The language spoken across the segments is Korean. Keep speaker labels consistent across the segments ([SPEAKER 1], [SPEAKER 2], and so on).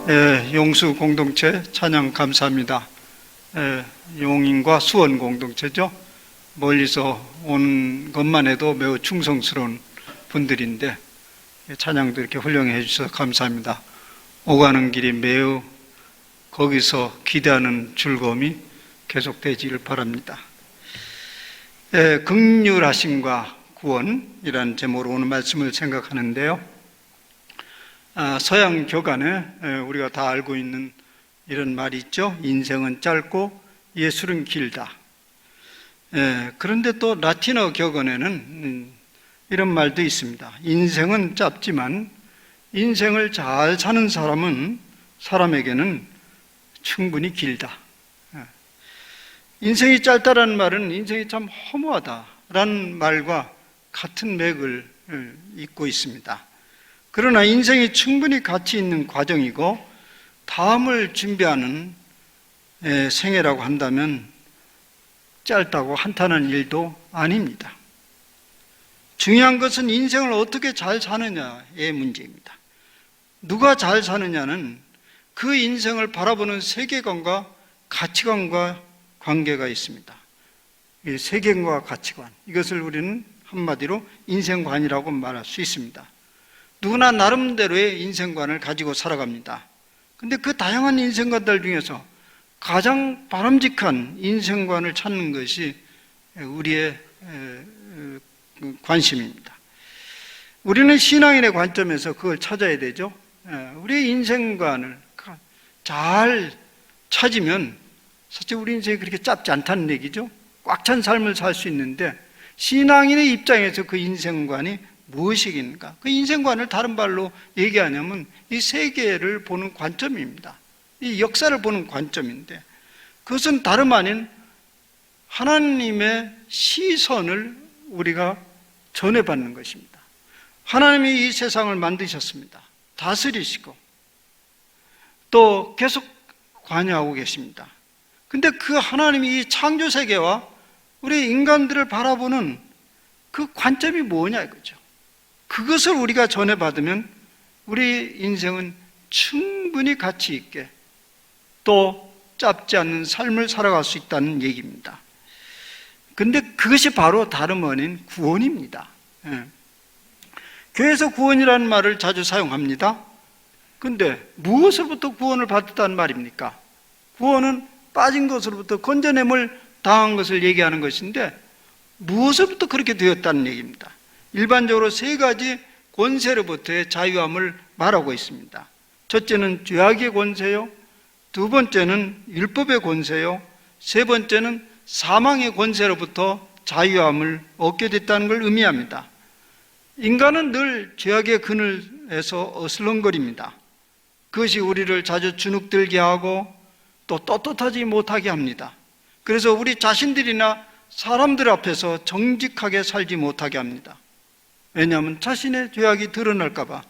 [SPEAKER 1] 용수 공동체 찬양 감사합니다. 용인과 수원 공동체죠. 멀리서 온 것만 해도 매우 충성스러운 분들인데 찬양도 이렇게 훌륭히 해주셔서 감사합니다. 오가는 길이 매우 거기서 기대하는 즐거움이 계속되기를 바랍니다. 긍휼하심과 구원이라는 제목으로 오늘 말씀을 생각하는데요. 서양 교간에 우리가 다 알고 있는 이런 말이 있죠. 인생은 짧고 예술은 길다. 그런데 또 라틴어 격언에는 이런 말도 있습니다. 인생은 짧지만 인생을 잘 사는 사람에게는 충분히 길다. 인생이 짧다라는 말은 인생이 참 허무하다라는 말과 같은 맥을 잇고 있습니다. 그러나 인생이 충분히 가치 있는 과정이고 다음을 준비하는 생애라고 한다면 짧다고 한탄한 일도 아닙니다. 중요한 것은 인생을 어떻게 잘 사느냐의 문제입니다. 누가 잘 사느냐는 그 인생을 바라보는 세계관과 가치관과 관계가 있습니다. 이 세계관과 가치관, 이것을 우리는 한마디로 인생관이라고 말할 수 있습니다. 누구나 나름대로의 인생관을 가지고 살아갑니다. 근데 그 다양한 인생관들 중에서 가장 바람직한 인생관을 찾는 것이 우리의 관심입니다. 우리는 신앙인의 관점에서 그걸 찾아야 되죠. 우리의 인생관을 잘 찾으면 사실 우리 인생이 그렇게 짧지 않다는 얘기죠. 꽉 찬 삶을 살 수 있는데 신앙인의 입장에서 그 인생관이 무엇이겠는가? 그 인생관을 다른 말로 얘기하냐면 이 세계를 보는 관점입니다. 이 역사를 보는 관점인데 그것은 다름 아닌 하나님의 시선을 우리가 전해받는 것입니다. 하나님이 이 세상을 만드셨습니다. 다스리시고 또 계속 관여하고 계십니다. 근데 그 하나님이 이 창조 세계와 우리 인간들을 바라보는 그 관점이 뭐냐 이거죠. 그것을 우리가 전해받으면 우리 인생은 충분히 가치 있게 또 짧지 않는 삶을 살아갈 수 있다는 얘기입니다. 근데 그것이 바로 다름 아닌 구원입니다. 교회에서 구원이라는 말을 자주 사용합니다. 근데 무엇으로부터 구원을 받았다는 말입니까? 구원은 빠진 것으로부터 건져냄을 당한 것을 얘기하는 것인데 무엇으로부터 그렇게 되었다는 얘기입니다. 일반적으로 세 가지 권세로부터의 자유함을 말하고 있습니다. 첫째는 죄악의 권세요, 두 번째는 율법의 권세요, 세 번째는 사망의 권세로부터 자유함을 얻게 됐다는 걸 의미합니다. 인간은 늘 죄악의 그늘에서 어슬렁거립니다. 그것이 우리를 자주 주눅들게 하고 또 떳떳하지 못하게 합니다. 그래서 우리 자신들이나 사람들 앞에서 정직하게 살지 못하게 합니다. 왜냐하면 자신의 죄악이 드러날까 봐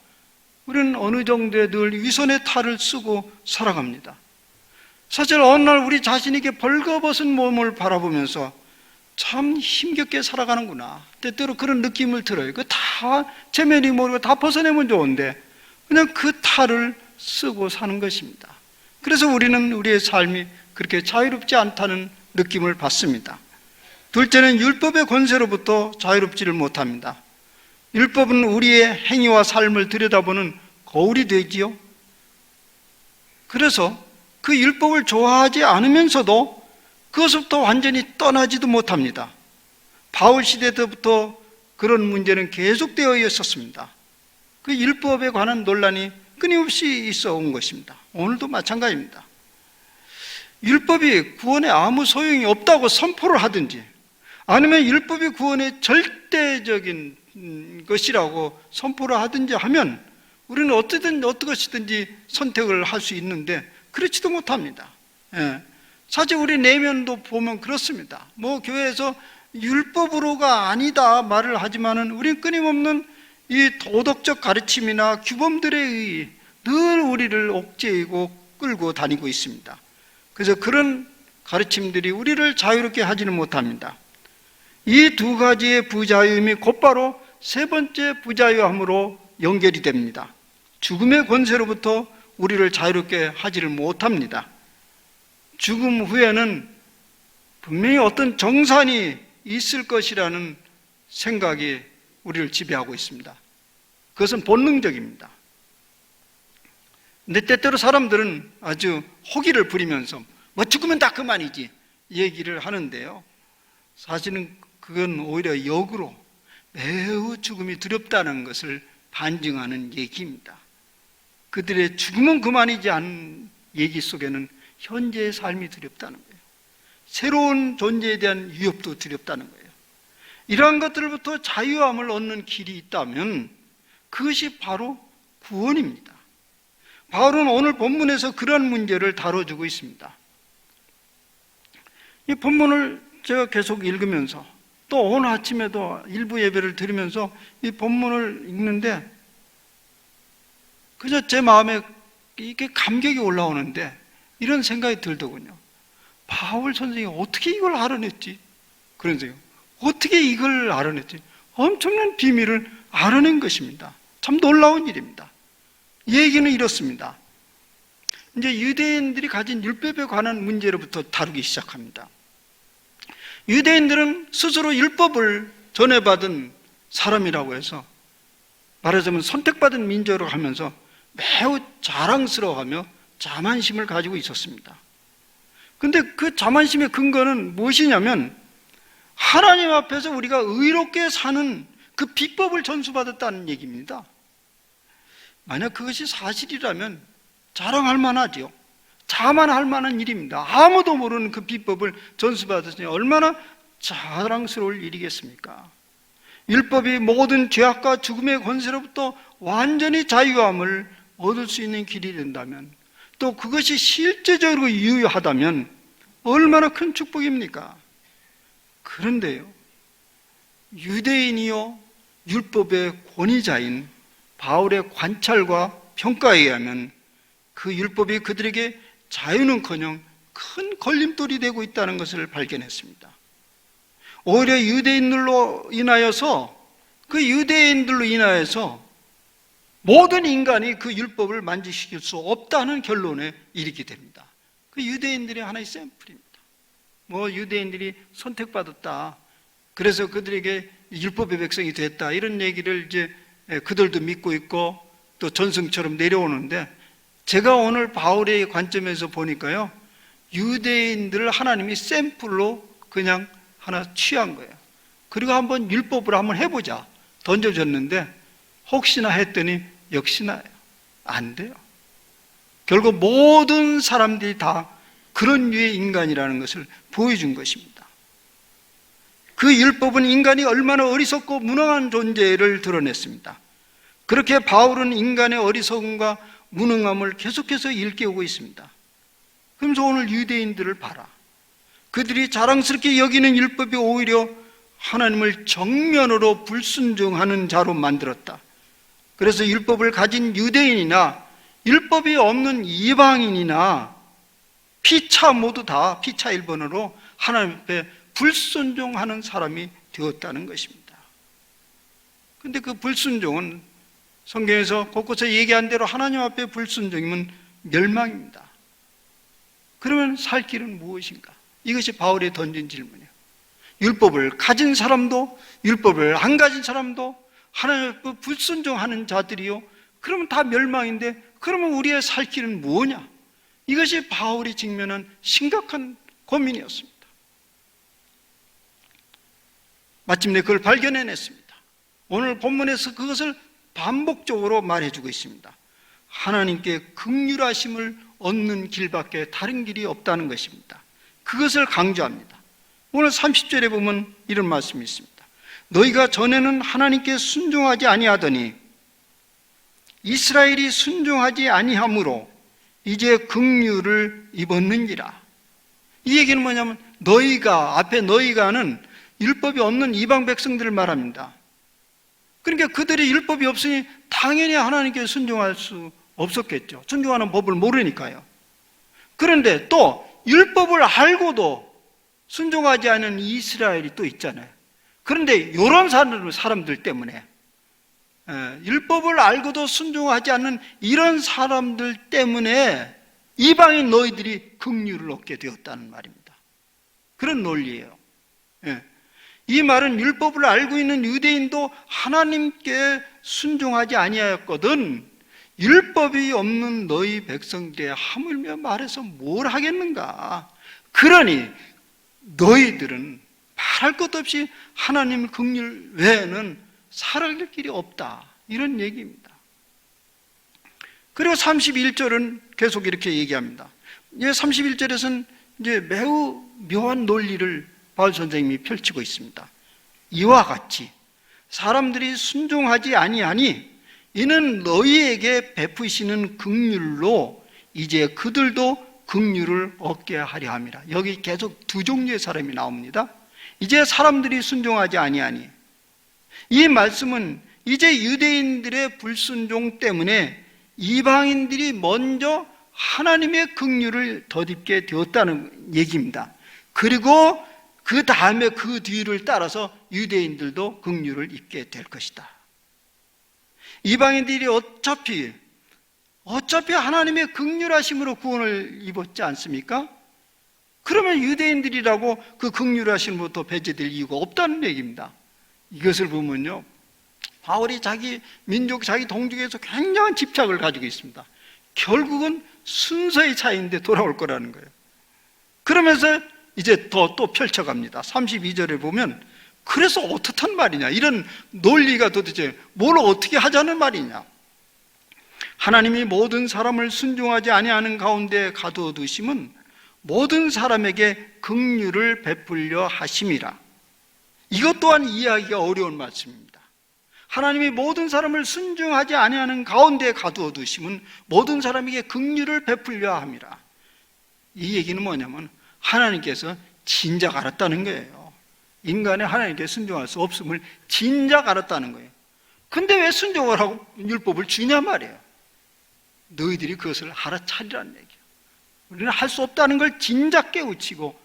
[SPEAKER 1] 우리는 어느 정도의 늘 위선의 탈을 쓰고 살아갑니다. 사실 어느 날 우리 자신에게 벌거벗은 몸을 바라보면서 참 힘겹게 살아가는구나, 때때로 그런 느낌을 들어요. 그 다 체면이 모르고 다 벗어내면 좋은데 그냥 그 탈을 쓰고 사는 것입니다. 그래서 우리는 우리의 삶이 그렇게 자유롭지 않다는 느낌을 받습니다. 둘째는 율법의 권세로부터 자유롭지를 못합니다. 율법은 우리의 행위와 삶을 들여다보는 거울이 되지요. 그래서 그 율법을 좋아하지 않으면서도 그것부터 완전히 떠나지도 못합니다. 바울 시대 때부터 그런 문제는 계속되어 있었습니다. 그 율법에 관한 논란이 끊임없이 있어 온 것입니다. 오늘도 마찬가지입니다. 율법이 구원에 아무 소용이 없다고 선포를 하든지 아니면 율법이 구원의 절대적인 것이라고 선포를 하든지 하면 우리는 어떻게든지 선택을 할 수 있는데 그렇지도 못합니다. 사실 우리 내면도 보면 그렇습니다. 교회에서 율법으로가 아니다 말을 하지만은 우리는 끊임없는 이 도덕적 가르침이나 규범들에 의해 늘 우리를 옥죄이고 끌고 다니고 있습니다. 그래서 그런 가르침들이 우리를 자유롭게 하지는 못합니다. 이 두 가지의 부자유함이 곧바로 세 번째 부자유함으로 연결이 됩니다. 죽음의 권세로부터 우리를 자유롭게 하지를 못합니다. 죽음 후에는 분명히 어떤 정산이 있을 것이라는 생각이 우리를 지배하고 있습니다. 그것은 본능적입니다. 근데 때때로 사람들은 아주 호기를 부리면서 뭐 죽으면 다 그만이지 얘기를 하는데요. 사실은 그건 오히려 역으로 매우 죽음이 두렵다는 것을 반증하는 얘기입니다. 그들의 죽으면 그만이지 않은 얘기 속에는 현재의 삶이 두렵다는 거예요. 새로운 존재에 대한 위협도 두렵다는 거예요. 이러한 것들로부터 자유함을 얻는 길이 있다면 그것이 바로 구원입니다. 바울은 오늘 본문에서 그런 문제를 다뤄주고 있습니다. 이 본문을 제가 계속 읽으면서 또 오늘 아침에도 일부 예배를 드리면서 이 본문을 읽는데 그저 제 마음에 이게 감격이 올라오는데 이런 생각이 들더군요. 바울 선생이 어떻게 이걸 알아냈지? 그런 생각. 어떻게 이걸 알아냈지? 엄청난 비밀을 알아낸 것입니다. 참 놀라운 일입니다. 얘기는 이렇습니다. 이제 유대인들이 가진 율법에 관한 문제로부터 다루기 시작합니다. 유대인들은 스스로 율법을 전해받은 사람이라고 해서 말하자면 선택받은 민족으로 하면서 매우 자랑스러워하며 자만심을 가지고 있었습니다. 근데 그 자만심의 근거는 무엇이냐면 하나님 앞에서 우리가 의롭게 사는 그 비법을 전수받았다는 얘기입니다. 만약 그것이 사실이라면 자랑할 만하죠. 자만할 만한 일입니다. 아무도 모르는 그 비법을 전수받았으니 얼마나 자랑스러울 일이겠습니까? 율법이 모든 죄악과 죽음의 권세로부터 완전히 자유함을 얻을 수 있는 길이 된다면 또 그것이 실제적으로 유효하다면 얼마나 큰 축복입니까? 그런데요, 유대인이요 율법의 권위자인 바울의 관찰과 평가에 의하면 그 율법이 그들에게 자유는커녕 큰 걸림돌이 되고 있다는 것을 발견했습니다. 오히려 유대인들로 인하여서 모든 인간이 그 율법을 만지시킬 수 없다는 결론에 이르게 됩니다. 그 유대인들이 하나의 샘플입니다. 유대인들이 선택받았다, 그래서 그들에게 율법의 백성이 됐다, 이런 얘기를 이제 그들도 믿고 있고 또 전승처럼 내려오는데, 제가 오늘 바울의 관점에서 보니까요, 유대인들을 하나님이 샘플로 그냥 하나 취한 거예요. 그리고 한번 율법을 한번 해보자 던져줬는데 혹시나 했더니 역시나 안 돼요. 결국 모든 사람들이 다 그런 류의 인간이라는 것을 보여준 것입니다. 그 율법은 인간이 얼마나 어리석고 무능한 존재를 드러냈습니다. 그렇게 바울은 인간의 어리석음과 무능함을 계속해서 일깨우고 있습니다. 그러면서 오늘 유대인들을 봐라. 그들이 자랑스럽게 여기는 율법이 오히려 하나님을 정면으로 불순종하는 자로 만들었다. 그래서 율법을 가진 유대인이나 율법이 없는 이방인이나 피차 모두 다 피차 1번으로 하나님 앞에 불순종하는 사람이 되었다는 것입니다. 그런데 그 불순종은 성경에서 곳곳에 얘기한 대로 하나님 앞에 불순종이면 멸망입니다. 그러면 살 길은 무엇인가? 이것이 바울이 던진 질문이에요. 율법을 가진 사람도 율법을 안 가진 사람도 하나님 앞에 불순종하는 자들이요, 그러면 다 멸망인데 그러면 우리의 살 길은 뭐냐? 이것이 바울이 직면한 심각한 고민이었습니다. 마침내 그걸 발견해냈습니다. 오늘 본문에서 그것을 반복적으로 말해주고 있습니다. 하나님께 긍휼하심을 얻는 길밖에 다른 길이 없다는 것입니다. 그것을 강조합니다. 오늘 30절에 보면 이런 말씀이 있습니다. 너희가 전에는 하나님께 순종하지 아니하더니 이스라엘이 순종하지 아니하므로 이제 긍휼을 입었느니라. 이 얘기는 뭐냐면 너희가, 앞에 너희가는 율법이 없는 이방 백성들을 말합니다. 그러니까 그들이 율법이 없으니 당연히 하나님께 순종할 수 없었겠죠. 순종하는 법을 모르니까요. 그런데 또 율법을 알고도 순종하지 않은 이스라엘이 또 있잖아요. 그런데 이런 사람들 때문에 율법을 알고도 순종하지 않는 이런 사람들 때문에 이방인 너희들이 긍휼을 얻게 되었다는 말입니다. 그런 논리예요. 이 말은 율법을 알고 있는 유대인도 하나님께 순종하지 아니하였거든 율법이 없는 너희 백성들의 하물며 말해서 뭘 하겠는가. 그러니 너희들은 말할 것 없이 하나님 긍휼 외에는 살아갈 길이 없다, 이런 얘기입니다. 그리고 31절은 계속 이렇게 얘기합니다. 31절에서는 이제 매우 묘한 논리를 바울 선생님이 펼치고 있습니다. 이와 같이 사람들이 순종하지 아니하니 이는 너희에게 베푸시는 긍휼로 이제 그들도 긍휼을 얻게 하려 함이라. 여기 계속 두 종류의 사람이 나옵니다. 이제 사람들이 순종하지 아니하니, 이 말씀은 이제 유대인들의 불순종 때문에 이방인들이 먼저 하나님의 긍휼을 덧입게 되었다는 얘기입니다. 그리고 그 다음에 그 뒤를 따라서 유대인들도 긍휼을 입게 될 것이다. 이방인들이 어차피 하나님의 긍휼하심으로 구원을 입었지 않습니까? 그러면 유대인들이라고 그 긍휼하심으로부터 배제될 이유가 없다는 얘기입니다. 이것을 보면요, 바울이 자기 민족, 자기 동족에서 굉장한 집착을 가지고 있습니다. 결국은 순서의 차이인데 돌아올 거라는 거예요. 그러면서 이제 또 펼쳐갑니다. 32절에 보면 그래서 어떻단 말이냐, 이런 논리가 도대체 뭘 어떻게 하자는 말이냐. 하나님이 모든 사람을 순종하지 아니하는 가운데 가두어 두심은 모든 사람에게 긍휼을 베풀려 하심이라. 이것 또한 이해하기가 어려운 말씀입니다. 하나님이 모든 사람을 순종하지 아니하는 가운데 가두어 두심은 모든 사람에게 긍휼을 베풀려 함이라. 이 얘기는 뭐냐면 하나님께서 진작 알았다는 거예요. 인간이 하나님께 순종할 수 없음을 진작 알았다는 거예요. 근데 왜 순종을 하고 율법을 주냐 말이에요. 너희들이 그것을 알아차리라는 얘기예요. 우리는 할 수 없다는 걸 진작 깨우치고,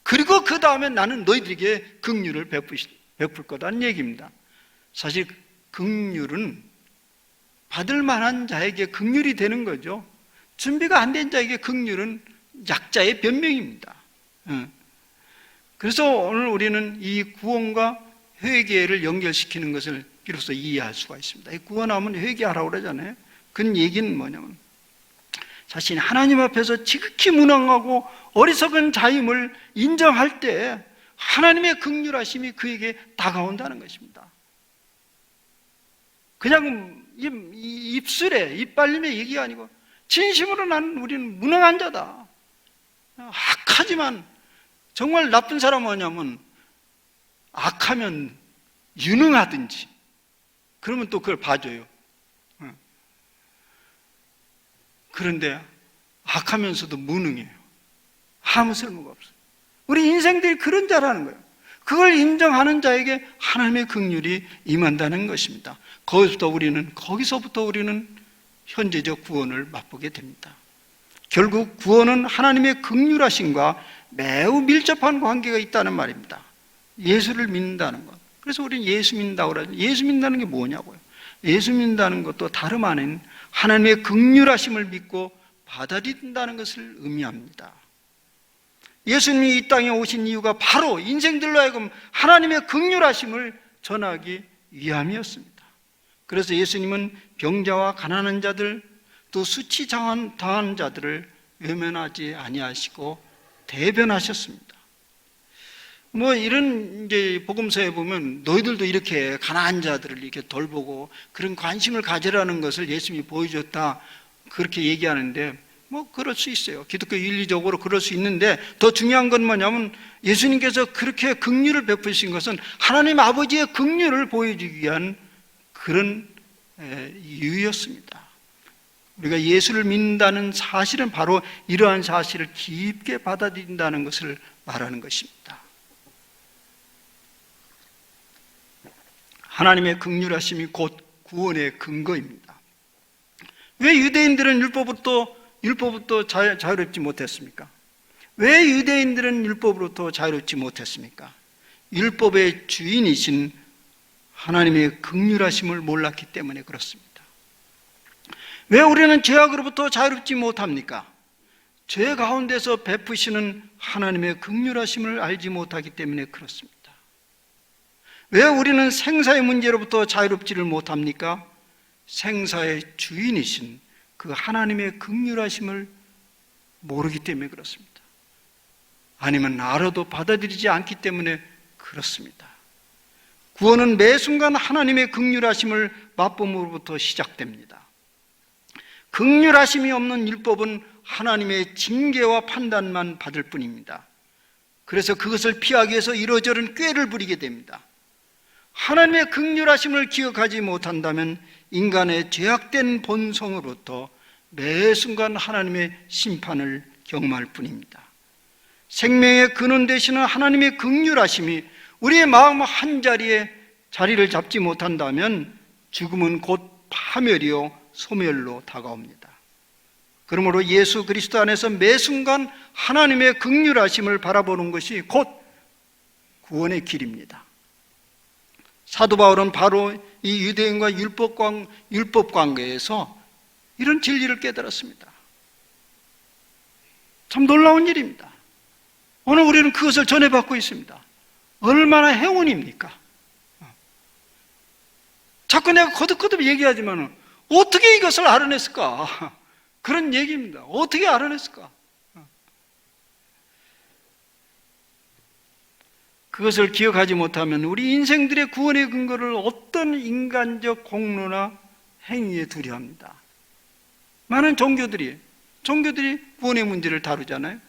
[SPEAKER 1] 그리고 그 다음에 나는 너희들에게 긍휼을 베풀 거다는 얘기입니다. 사실 긍휼은 받을 만한 자에게 긍휼이 되는 거죠. 준비가 안 된 자에게 긍휼은 약자의 변명입니다. 그래서 오늘 우리는 이 구원과 회개를 연결시키는 것을 비로소 이해할 수가 있습니다. 구원하면 회개하라고 그러잖아요. 그 얘기는 뭐냐면 자신이 하나님 앞에서 지극히 무능하고 어리석은 자임을 인정할 때 하나님의 긍휼하심이 그에게 다가온다는 것입니다. 그냥 입술에 입발림의 얘기가 아니고 진심으로 우리는 무능한 자다, 악하지만 정말 나쁜 사람은 뭐냐면 악하면 유능하든지 그러면 또 그걸 봐줘요. 그런데 악하면서도 무능해요. 아무 쓸모가 없어요. 우리 인생들이 그런 자라는 거예요. 그걸 인정하는 자에게 하나님의 긍휼이 임한다는 것입니다. 거기서부터 우리는 현재적 구원을 맛보게 됩니다. 결국 구원은 하나님의 긍휼하심과 매우 밀접한 관계가 있다는 말입니다. 예수를 믿는다는 것. 그래서 우리는 예수 믿는다고 그러죠. 예수 믿는다는 게 뭐냐고요. 예수 믿는다는 것도 다름 아닌 하나님의 긍휼하심을 믿고 받아들인다는 것을 의미합니다. 예수님이 이 땅에 오신 이유가 바로 인생들로 하여금 하나님의 긍휼하심을 전하기 위함이었습니다. 그래서 예수님은 병자와 가난한 자들, 또 수치 당한 자들을 외면하지 아니하시고 대변하셨습니다. 이런 이제 복음서에 보면 너희들도 이렇게 가난한 자들을 이렇게 돌보고 그런 관심을 가지라는 것을 예수님이 보여줬다, 그렇게 얘기하는데 그럴 수 있어요. 기독교 윤리적으로 그럴 수 있는데 더 중요한 건 뭐냐면 예수님께서 그렇게 긍휼을 베푸신 것은 하나님 아버지의 긍휼을 보여주기 위한 그런 이유였습니다. 우리가 예수를 믿는다는 사실은 바로 이러한 사실을 깊게 받아들인다는 것을 말하는 것입니다. 하나님의 긍휼하심이 곧 구원의 근거입니다. 왜 유대인들은 율법부터 자유롭지 못했습니까? 왜 유대인들은 율법으로부터 자유롭지 못했습니까? 율법의 주인이신 하나님의 긍휼하심을 몰랐기 때문에 그렇습니다. 왜 우리는 죄악으로부터 자유롭지 못합니까? 죄 가운데서 베푸시는 하나님의 긍휼하심을 알지 못하기 때문에 그렇습니다. 왜 우리는 생사의 문제로부터 자유롭지를 못합니까? 생사의 주인이신 그 하나님의 긍휼하심을 모르기 때문에 그렇습니다. 아니면 알아도 받아들이지 않기 때문에 그렇습니다. 구원은 매 순간 하나님의 긍휼하심을 맛봄으로부터 시작됩니다. 긍휼하심이 없는 율법은 하나님의 징계와 판단만 받을 뿐입니다. 그래서 그것을 피하기 위해서 이러저런 꾀를 부리게 됩니다. 하나님의 긍휼하심을 기억하지 못한다면 인간의 죄악된 본성으로부터 매 순간 하나님의 심판을 경험할 뿐입니다. 생명의 근원 되시는 하나님의 긍휼하심이 우리의 마음 한자리에 자리를 잡지 못한다면 죽음은 곧 파멸이요 소멸로 다가옵니다. 그러므로 예수 그리스도 안에서 매 순간 하나님의 긍휼하심을 바라보는 것이 곧 구원의 길입니다. 사도 바울은 바로 이 유대인과 율법 관계에서 이런 진리를 깨달았습니다. 참 놀라운 일입니다. 오늘 우리는 그것을 전해받고 있습니다. 얼마나 행운입니까? 자꾸 내가 거듭거듭 얘기하지만 어떻게 이것을 알아냈을까? 그런 얘기입니다. 어떻게 알아냈을까? 그것을 기억하지 못하면 우리 인생들의 구원의 근거를 어떤 인간적 공로나 행위에 두려합니다. 많은 종교들이 구원의 문제를 다루잖아요.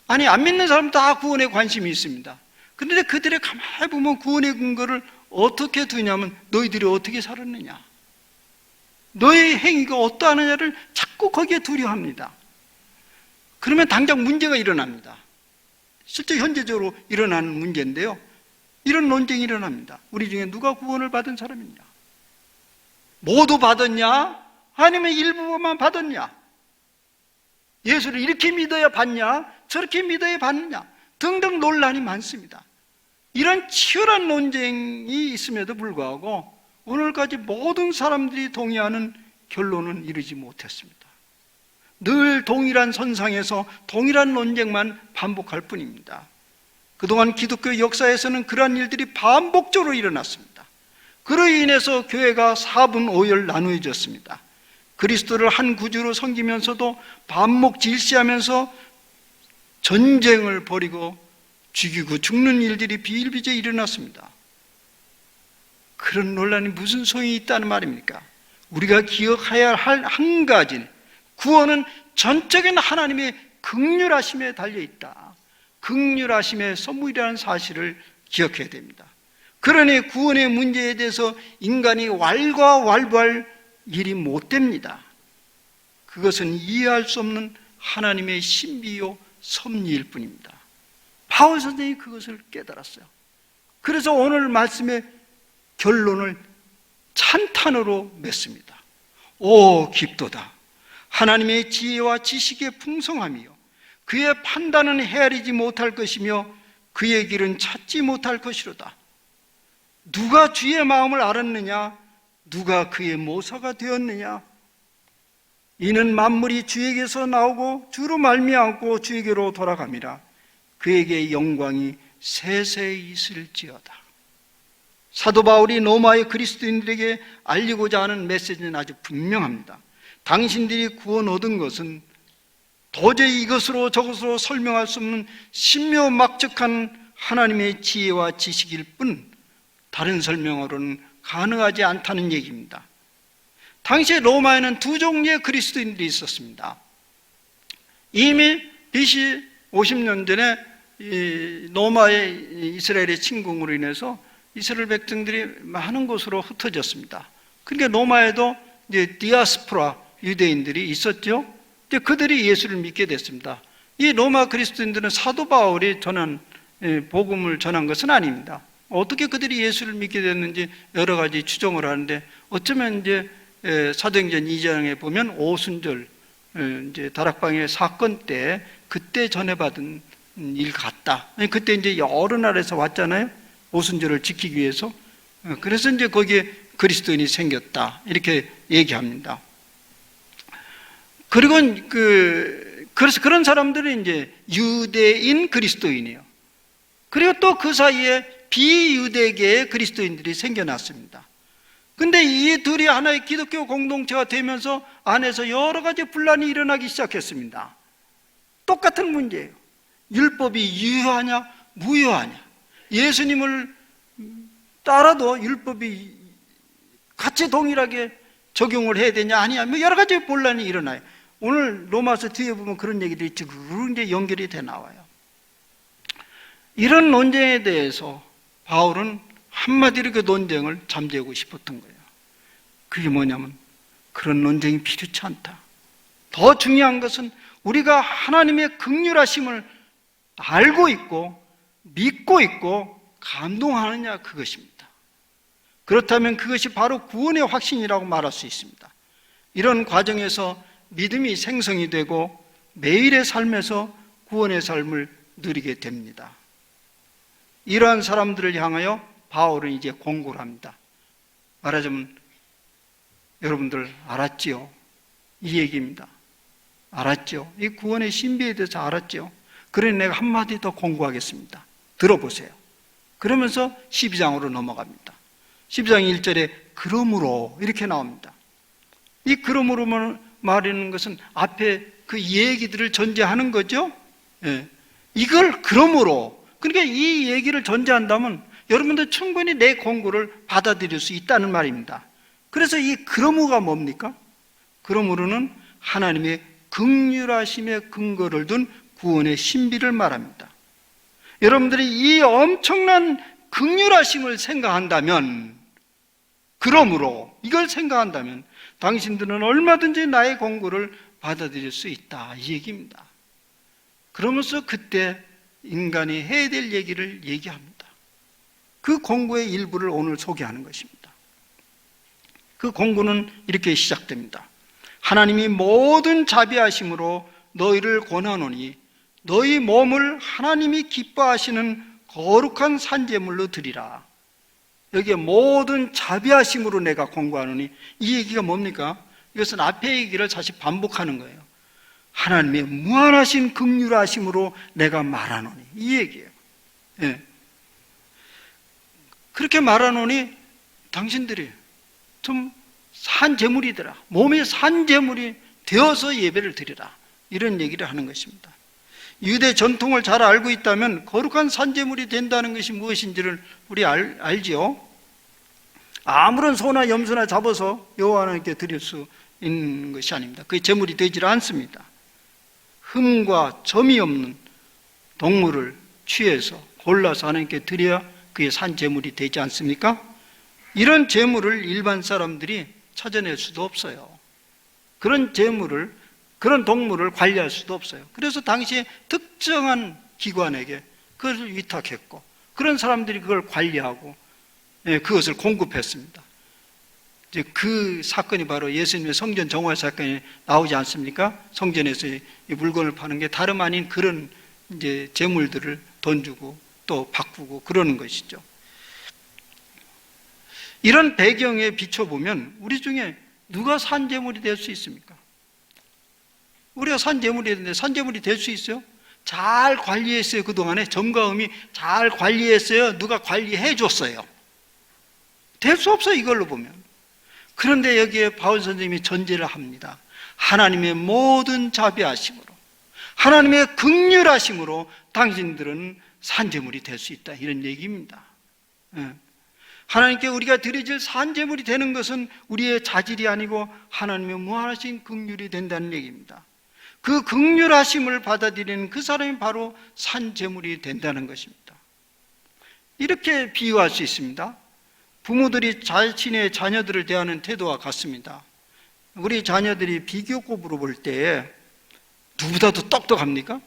[SPEAKER 1] 아니, 안 믿는 사람 다 구원에 관심이 있습니다. 그런데 그들의 가만히 보면 구원의 근거를 어떻게 두냐면 너희들이 어떻게 살았느냐, 너의 행위가 어떠하느냐를 자꾸 거기에 두려합니다. 그러면 당장 문제가 일어납니다. 실제 현재적으로 일어나는 문제인데요, 이런 논쟁이 일어납니다. 우리 중에 누가 구원을 받은 사람이냐, 모두 받았냐 아니면 일부만 받았냐, 예수를 이렇게 믿어야 받냐 저렇게 믿어야 받느냐 등등 논란이 많습니다. 이런 치열한 논쟁이 있음에도 불구하고 오늘까지 모든 사람들이 동의하는 결론은 이루지 못했습니다. 늘 동일한 선상에서 동일한 논쟁만 반복할 뿐입니다. 그동안 기독교 역사에서는 그러한 일들이 반복적으로 일어났습니다. 그로 인해서 교회가 4분 5열 나누어졌습니다. 그리스도를 한 구주로 섬기면서도 반목 질시하면서 전쟁을 벌이고 죽이고 죽는 일들이 비일비재 일어났습니다. 그런 논란이 무슨 소용이 있다는 말입니까? 우리가 기억해야 할 한 가지는 구원은 전적인 하나님의 긍휼하심에 달려있다. 긍휼하심의 선물이라는 사실을 기억해야 됩니다. 그러니 구원의 문제에 대해서 인간이 왈가왈부할 일이 못 됩니다. 그것은 이해할 수 없는 하나님의 신비요 섭리일 뿐입니다. 바울 선생님이 그것을 깨달았어요. 그래서 오늘 말씀의 결론을 찬탄으로 맺습니다. 오 깊도다. 하나님의 지혜와 지식의 풍성함이요 그의 판단은 헤아리지 못할 것이며 그의 길은 찾지 못할 것이로다. 누가 주의 마음을 알았느냐? 누가 그의 모사가 되었느냐? 이는 만물이 주에게서 나오고 주로 말미암고 주에게로 돌아감이라. 그에게 영광이 세세히 있을지어다. 사도 바울이 로마의 그리스도인들에게 알리고자 하는 메시지는 아주 분명합니다. 당신들이 구원 얻은 것은 도저히 이것으로 저것으로 설명할 수 없는 신묘막측한 하나님의 지혜와 지식일 뿐 다른 설명으로는 가능하지 않다는 얘기입니다. 당시에 로마에는 두 종류의 그리스도인들이 있었습니다. 이미 BC 50년 전에 로마의 이스라엘의 침공으로 인해서 이스라엘 백성들이 많은 곳으로 흩어졌습니다. 그러니까 로마에도 이제 디아스포라 유대인들이 있었죠. 이제 그들이 예수를 믿게 됐습니다. 이 로마 그리스도인들은 사도 바울이 전한 복음을 전한 것은 아닙니다. 어떻게 그들이 예수를 믿게 됐는지 여러 가지 추정을 하는데 어쩌면 이제 사도행전 2장에 보면 오순절 이제 다락방의 사건 때 그때 전해받은 일 같다. 그때 이제 여러 나라에서 왔잖아요. 오순절을 지키기 위해서. 그래서 이제 거기에 그리스도인이 생겼다 이렇게 얘기합니다. 그리고 그래서 그런 사람들이 이제 유대인 그리스도인이에요. 그리고 또 그 사이에 비유대계의 그리스도인들이 생겨났습니다. 근데 이 둘이 하나의 기독교 공동체가 되면서 안에서 여러 가지 분란이 일어나기 시작했습니다. 똑같은 문제예요. 율법이 유효하냐 무효하냐, 예수님을 따라도 율법이 같이 동일하게 적용을 해야 되냐 아니냐, 여러 가지 분란이 일어나요. 오늘 로마서 뒤에 보면 그런 얘기들이 지금 이제 연결이 돼 나와요. 이런 논쟁에 대해서 바울은 한마디로 그 논쟁을 잠재우고 싶었던 거예요. 그게 뭐냐면 그런 논쟁이 필요치 않다. 더 중요한 것은 우리가 하나님의 긍휼하심을 알고 있고 믿고 있고 감동하느냐, 그것입니다. 그렇다면 그것이 바로 구원의 확신이라고 말할 수 있습니다. 이런 과정에서 믿음이 생성이 되고 매일의 삶에서 구원의 삶을 누리게 됩니다. 이러한 사람들을 향하여 바울은 이제 공고를 합니다. 말하자면 여러분들 알았지요? 이 얘기입니다. 알았죠? 이 구원의 신비에 대해서 알았죠? 그러니 내가 한마디 더 공고하겠습니다. 들어보세요. 그러면서 12장으로 넘어갑니다. 12장 1절에 그러므로 이렇게 나옵니다. 이 그러므로 말하는 것은 앞에 그 얘기들을 전제하는 거죠. 예. 이걸 그러므로, 그러니까 이 얘기를 전제한다면 여러분들 충분히 내 공고를 받아들일 수 있다는 말입니다. 그래서 이 그러므로가 뭡니까? 그러므로는 하나님의 긍휼하심의 근거를 둔 구원의 신비를 말합니다. 여러분들이 이 엄청난 긍휼하심을 생각한다면, 그러므로 이걸 생각한다면 당신들은 얼마든지 나의 공고를 받아들일 수 있다, 이 얘기입니다. 그러면서 그때 인간이 해야 될 얘기를 얘기합니다. 그 공고의 일부를 오늘 소개하는 것입니다. 그 공고는 이렇게 시작됩니다. 하나님이 모든 자비하심으로 너희를 권하노니 너희 몸을 하나님이 기뻐하시는 거룩한 산제물로 드리라. 여기에 모든 자비하심으로 내가 공고하노니, 이 얘기가 뭡니까? 이것은 앞에 얘기를 다시 반복하는 거예요. 하나님의 무한하신 긍휼하심으로 내가 말하노니, 이 얘기예요. 예. 그렇게 말하노니 당신들이 좀 산제물이더라, 몸의 산제물이 되어서 예배를 드리라, 이런 얘기를 하는 것입니다. 유대 전통을 잘 알고 있다면 거룩한 산제물이 된다는 것이 무엇인지를 우리 알지요. 아무런 소나 염소나 잡아서 여호와 하나님께 드릴 수 있는 것이 아닙니다. 그게 제물이 되질 않습니다. 흠과 점이 없는 동물을 취해서 골라서 하나님께 드려야 그게 산제물이 되지 않습니까? 이런 제물을 일반 사람들이 찾아낼 수도 없어요. 그런 제물을, 그런 동물을 관리할 수도 없어요. 그래서 당시에 특정한 기관에게 그것을 위탁했고, 그런 사람들이 그걸 관리하고 그것을 공급했습니다. 이제 그 사건이 바로 예수님의 성전 정화 사건이 나오지 않습니까? 성전에서 이 물건을 파는 게 다름 아닌 그런 이제 제물들을 돈 주고 또 바꾸고 그러는 것이죠. 이런 배경에 비춰보면 우리 중에 누가 산제물이 될 수 있습니까? 우리가 산제물이 되는데 산제물이 될 수 있어요? 잘 관리했어요. 그동안에 점과 음이 잘 관리했어요. 누가 관리해 줬어요. 될 수 없어요, 이걸로 보면. 그런데 여기에 바울 선생님이 전제를 합니다. 하나님의 모든 자비하심으로, 하나님의 긍휼하심으로 당신들은 산제물이 될 수 있다, 이런 얘기입니다. 하나님께 우리가 드려질 산제물이 되는 것은 우리의 자질이 아니고 하나님의 무한하신 긍휼이 된다는 얘기입니다. 그 긍휼하심을 받아들이는 그 사람이 바로 산제물이 된다는 것입니다. 이렇게 비유할 수 있습니다. 부모들이 자신의 자녀들을 대하는 태도와 같습니다. 우리 자녀들이 비교급으로 볼 때 누구보다도 똑똑합니까?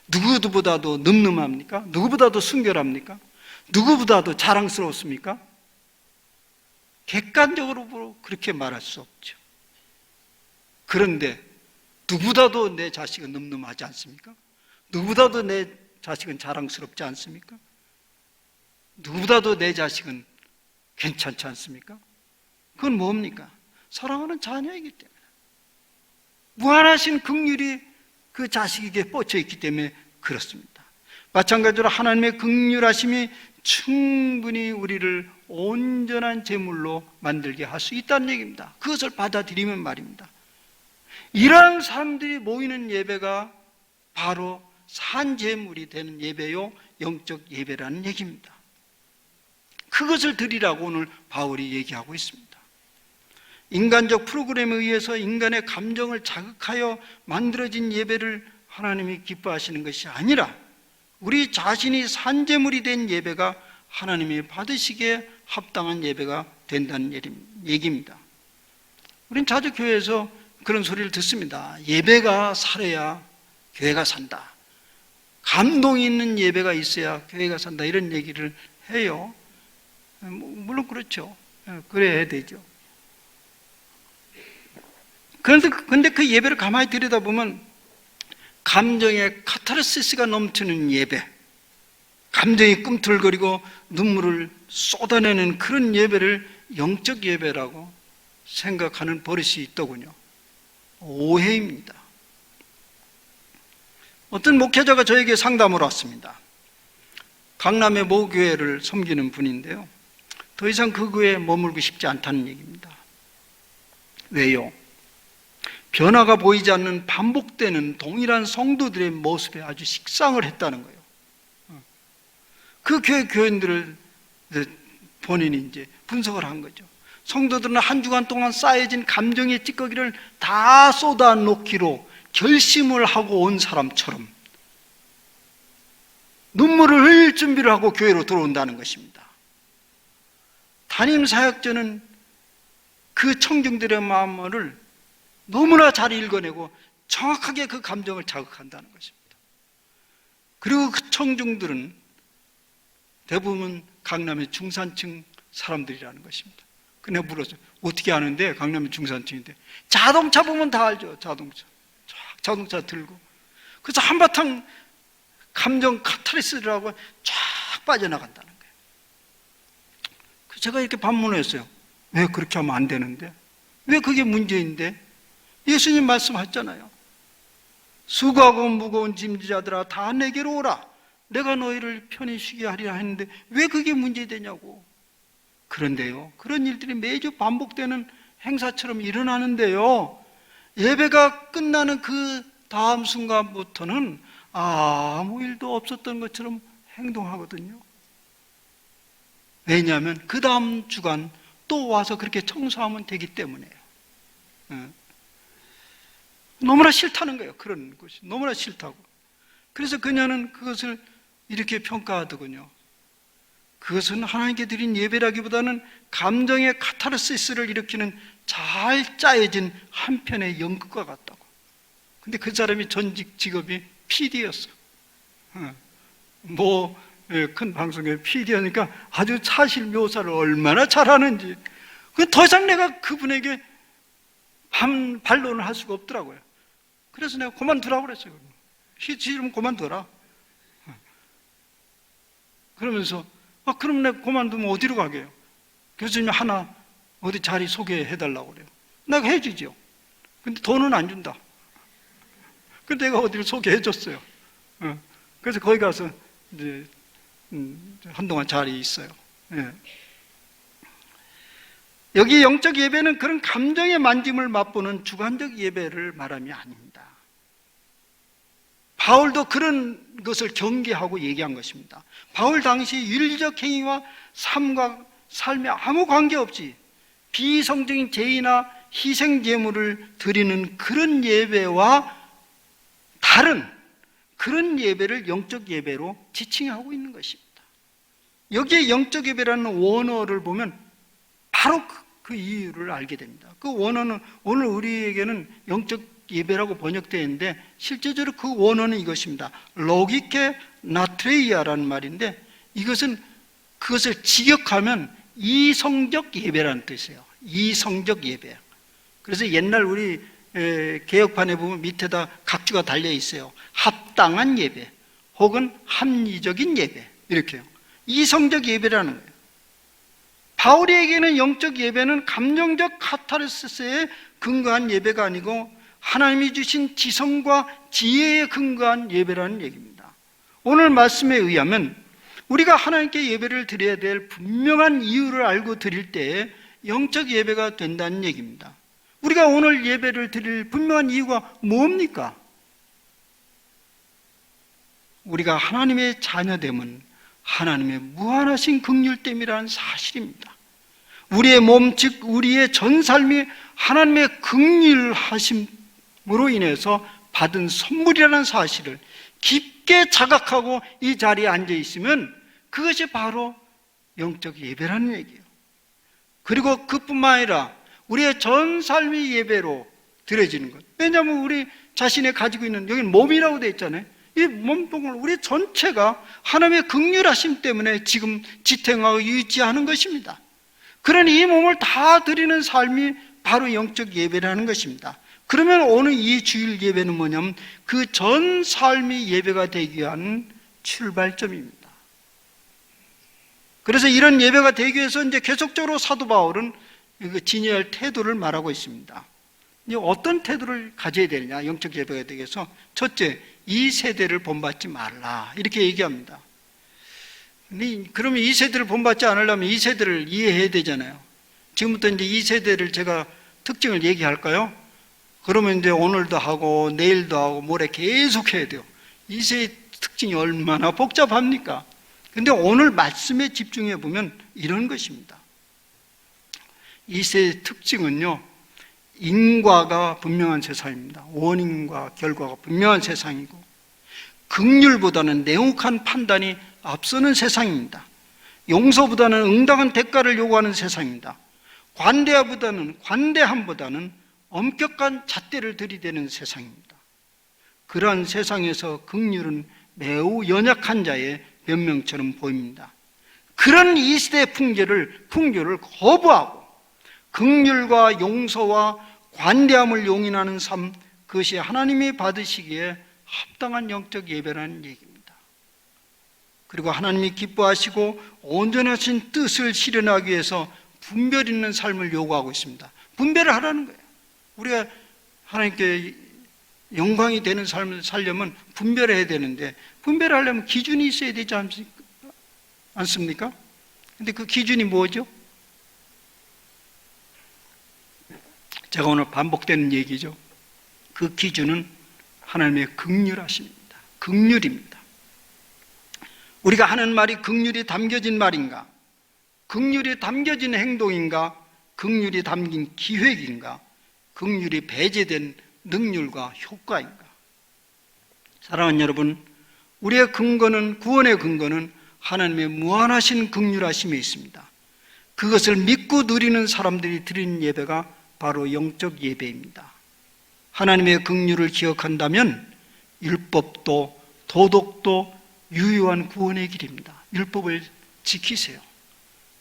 [SPEAKER 1] 누구보다도 늠름합니까? 누구보다도 순결합니까? 누구보다도 자랑스럽습니까? 객관적으로 그렇게 말할 수 없죠. 그런데 누구보다도 내 자식은 늠름하지 않습니까? 누구보다도 내 자식은 자랑스럽지 않습니까? 누구보다도 내 자식은 괜찮지 않습니까? 그건 뭡니까? 사랑하는 자녀이기 때문에, 무한하신 긍휼이 그 자식에게 뻗쳐 있기 때문에 그렇습니다. 마찬가지로 하나님의 긍휼하심이 충분히 우리를 온전한 제물로 만들게 할 수 있다는 얘기입니다. 그것을 받아들이면 말입니다. 이러한 사람들이 모이는 예배가 바로 산제물이 되는 예배요, 영적 예배라는 얘기입니다. 그것을 드리라고 오늘 바울이 얘기하고 있습니다. 인간적 프로그램에 의해서 인간의 감정을 자극하여 만들어진 예배를 하나님이 기뻐하시는 것이 아니라 우리 자신이 산제물이 된 예배가 하나님이 받으시기에 합당한 예배가 된다는 얘기입니다. 우린 자주 교회에서 그런 소리를 듣습니다. 예배가 살아야 교회가 산다. 감동이 있는 예배가 있어야 교회가 산다. 이런 얘기를 해요. 물론 그렇죠. 그래야 되죠. 그런데 그 예배를 가만히 들여다보면 감정의 카타르시스가 넘치는 예배, 감정이 꿈틀거리고 눈물을 쏟아내는 그런 예배를 영적 예배라고 생각하는 버릇이 있더군요. 오해입니다. 어떤 목회자가 저에게 상담을 왔습니다. 강남의 모 교회를 섬기는 분인데요, 더 이상 그 교회에 머물고 싶지 않다는 얘기입니다. 왜요? 변화가 보이지 않는 반복되는 동일한 성도들의 모습에 아주 식상을 했다는 거예요. 그 교회 교인들을 본인이 이제 분석을 한 거죠. 성도들은 한 주간 동안 쌓여진 감정의 찌꺼기를 다 쏟아놓기로 결심을 하고 온 사람처럼 눈물을 흘릴 준비를 하고 교회로 들어온다는 것입니다. 담임 사역자는 그 청중들의 마음을 너무나 잘 읽어내고 정확하게 그 감정을 자극한다는 것입니다. 그리고 그 청중들은 대부분 강남의 중산층 사람들이라는 것입니다. 근데 물었어요. 어떻게 아는데? 강남의 중산층인데. 자동차 보면 다 알죠. 자동차 들고. 그래서 한바탕 감정 카타르시스를 하고 쫙 빠져나간다는 거예요. 그래서 제가 이렇게 반문했어요. 왜 그렇게 하면 안 되는데? 왜 그게 문제인데? 예수님 말씀하셨잖아요. 수고하고 무거운 짐지자들아 다 내게로 오라. 내가 너희를 편히 쉬게 하리라 했는데 왜 그게 문제되냐고. 그런데요, 그런 일들이 매주 반복되는 행사처럼 일어나는데요, 예배가 끝나는 그 다음 순간부터는 아무 일도 없었던 것처럼 행동하거든요. 왜냐하면 그 다음 주간 또 와서 그렇게 청소하면 되기 때문에요. 너무나 싫다는 거예요. 그런 것이 너무나 싫다고. 그래서 그녀는 그것을 이렇게 평가하더군요. 그것은 하나님께 드린 예배라기보다는 감정의 카타르시스를 일으키는 잘 짜여진 한 편의 연극과 같다고. 근데 그 사람이 전직 직업이 PD였어. 큰 방송의 PD니까 아주 사실 묘사를 얼마나 잘하는지. 더 이상 내가 그분에게 반론을 할 수가 없더라고요. 그래서 내가 그만두라고 그랬어요. 싫으면 그만둬라. 그러면서 그럼 내가 그만두면 어디로 가게요? 교수님이 하나 어디 자리 소개해달라고 그래요. 내가 해주죠. 근데 돈은 안 준다. 근데 내가 어디를 소개해줬어요. 그래서 거기 가서 이제 한동안 자리에 있어요. 여기 영적 예배는 그런 감정의 만짐을 맛보는 주관적 예배를 말함이 아닙니다. 바울도 그런 것을 경계하고 얘기한 것입니다. 바울 당시 윤리적 행위와 삶에 아무 관계없이 비성적인 제의나 희생 제물을 드리는 그런 예배와 다른 그런 예배를 영적 예배로 지칭하고 있는 것입니다. 여기에 영적 예배라는 원어를 보면 바로 그 이유를 알게 됩니다. 그 원어는 오늘 우리에게는 영적 예배라고 번역되어 있는데 실제적으로 그 원어는 이것입니다. 로기케 나트레이아라는 말인데 이것은 그것을 직역하면 이성적 예배라는 뜻이에요. 이성적 예배. 그래서 옛날 우리 개혁판에 보면 밑에다 각주가 달려 있어요. 합당한 예배 혹은 합리적인 예배 이렇게요. 이성적 예배라는 거예요. 바울에게는 영적 예배는 감정적 카타르시스에 근거한 예배가 아니고 하나님이 주신 지성과 지혜에 근거한 예배라는 얘기입니다. 오늘 말씀에 의하면 우리가 하나님께 예배를 드려야 될 분명한 이유를 알고 드릴 때에 영적 예배가 된다는 얘기입니다. 우리가 오늘 예배를 드릴 분명한 이유가 뭡니까? 우리가 하나님의 자녀됨은 하나님의 무한하신 긍휼됨이라는 사실입니다. 우리의 몸, 즉 우리의 전 삶이 하나님의 긍휼하심으로 인해서 받은 선물이라는 사실을 깊게 자각하고 이 자리에 앉아 있으면 그것이 바로 영적 예배라는 얘기예요. 그리고 그뿐만 아니라 우리의 전 삶이 예배로 드려지는 것. 왜냐하면 우리 자신이 가지고 있는, 여기는 몸이라고 되어 있잖아요. 이 몸통을 우리 전체가 하나님의 긍휼하심 때문에 지금 지탱하고 유지하는 것입니다. 그러니 이 몸을 다 드리는 삶이 바로 영적 예배라는 것입니다. 그러면 오늘 이 주일 예배는 뭐냐면 그 전 삶이 예배가 되기 위한 출발점입니다. 그래서 이런 예배가 되기 위해서 이제 계속적으로 사도 바울은 지녀야 할 태도를 말하고 있습니다. 어떤 태도를 가져야 되느냐, 영적 예배가 되기 위해서. 첫째, 이 세대를 본받지 말라, 이렇게 얘기합니다. 그러면 이 세대를 본받지 않으려면 이 세대를 이해해야 되잖아요. 지금부터 이제 이 세대를 제가 특징을 얘기할까요? 그러면 이제 오늘도 하고 내일도 하고 모레 계속 해야 돼요. 이 세대 특징이 얼마나 복잡합니까? 근데 오늘 말씀에 집중해 보면 이런 것입니다. 이 세대의 특징은요, 인과가 분명한 세상입니다. 원인과 결과가 분명한 세상이고, 긍휼보다는 냉혹한 판단이 앞서는 세상입니다. 용서보다는 응당한 대가를 요구하는 세상입니다. 관대함보다는 엄격한 잣대를 들이대는 세상입니다. 그러한 세상에서 긍휼은 매우 연약한 자의 변명처럼 보입니다. 그런 이 시대의 풍조를 거부하고 긍휼과 용서와 관대함을 용인하는 삶, 그것이 하나님이 받으시기에 합당한 영적 예배라는 얘기입니다. 그리고 하나님이 기뻐하시고 온전하신 뜻을 실현하기 위해서 분별 있는 삶을 요구하고 있습니다. 분별을 하라는 거예요. 우리가 하나님께 영광이 되는 삶을 살려면 분별해야 되는데, 분별하려면 기준이 있어야 되지 않습니까? 근데 그 기준이 뭐죠? 제가 오늘 반복되는 얘기죠. 그 기준은 하나님의 긍휼하심입니다. 긍휼입니다. 우리가 하는 말이 긍휼이 담겨진 말인가? 긍휼이 담겨진 행동인가? 긍휼이 담긴 기획인가? 긍휼이 배제된 능률과 효과인가? 사랑하는 여러분, 우리의 근거는, 구원의 근거는 하나님의 무한하신 긍휼하심에 있습니다. 그것을 믿고 누리는 사람들이 드리는 예배가 바로 영적 예배입니다. 하나님의 긍휼을 기억한다면 율법도 도덕도 유효한 구원의 길입니다. 율법을 지키세요.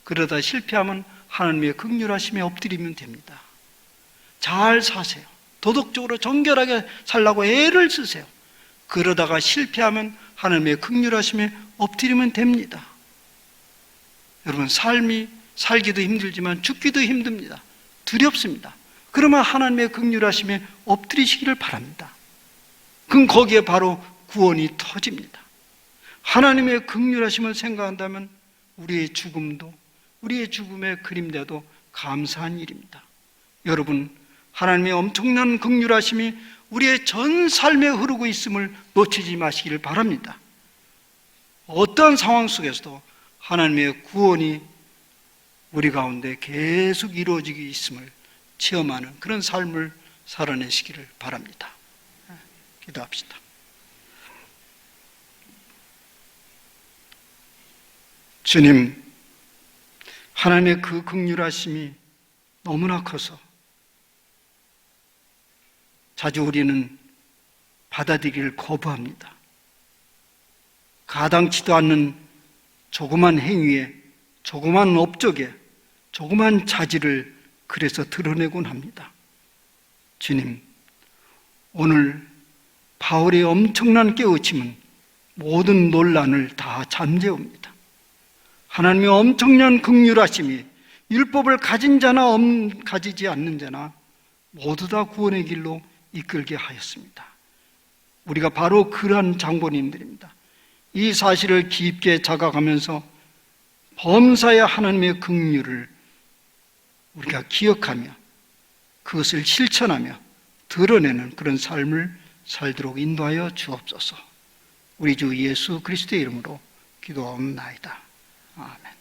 [SPEAKER 1] 그러다 실패하면 하나님의 긍휼하심에 엎드리면 됩니다. 잘 사세요. 도덕적으로 정결하게 살라고 애를 쓰세요. 그러다가 실패하면 하나님의 긍휼하심에 엎드리면 됩니다. 여러분, 삶이 살기도 힘들지만 죽기도 힘듭니다. 두렵습니다. 그러면 하나님의 긍휼하심에 엎드리시기를 바랍니다. 그럼 거기에 바로 구원이 터집니다. 하나님의 긍휼하심을 생각한다면 우리의 죽음도, 우리의 죽음의 그림자도 감사한 일입니다. 여러분, 하나님의 엄청난 긍휼하심이 우리의 전 삶에 흐르고 있음을 놓치지 마시기를 바랍니다. 어떠한 상황 속에서도 하나님의 구원이 우리 가운데 계속 이루어지기 있음을 체험하는 그런 삶을 살아내시기를 바랍니다. 기도합시다. 주님, 하나님의 그 긍휼하심이 너무나 커서 자주 우리는 받아들이기를 거부합니다. 가당치도 않는 조그만 행위에, 조그만 업적에, 조그만 자질을 그래서 드러내곤 합니다. 주님, 오늘 바울의 엄청난 깨우침은 모든 논란을 다 잠재웁니다. 하나님의 엄청난 긍휼하심이 율법을 가진 자나 가지지 않는 자나 모두 다 구원의 길로 이끌게 하였습니다. 우리가 바로 그러한 장본인들입니다. 이 사실을 깊게 자각하면서 범사의 하나님의 긍휼을 우리가 기억하며 그것을 실천하며 드러내는 그런 삶을 살도록 인도하여 주옵소서. 우리 주 예수 그리스도의 이름으로 기도하옵나이다. 아멘.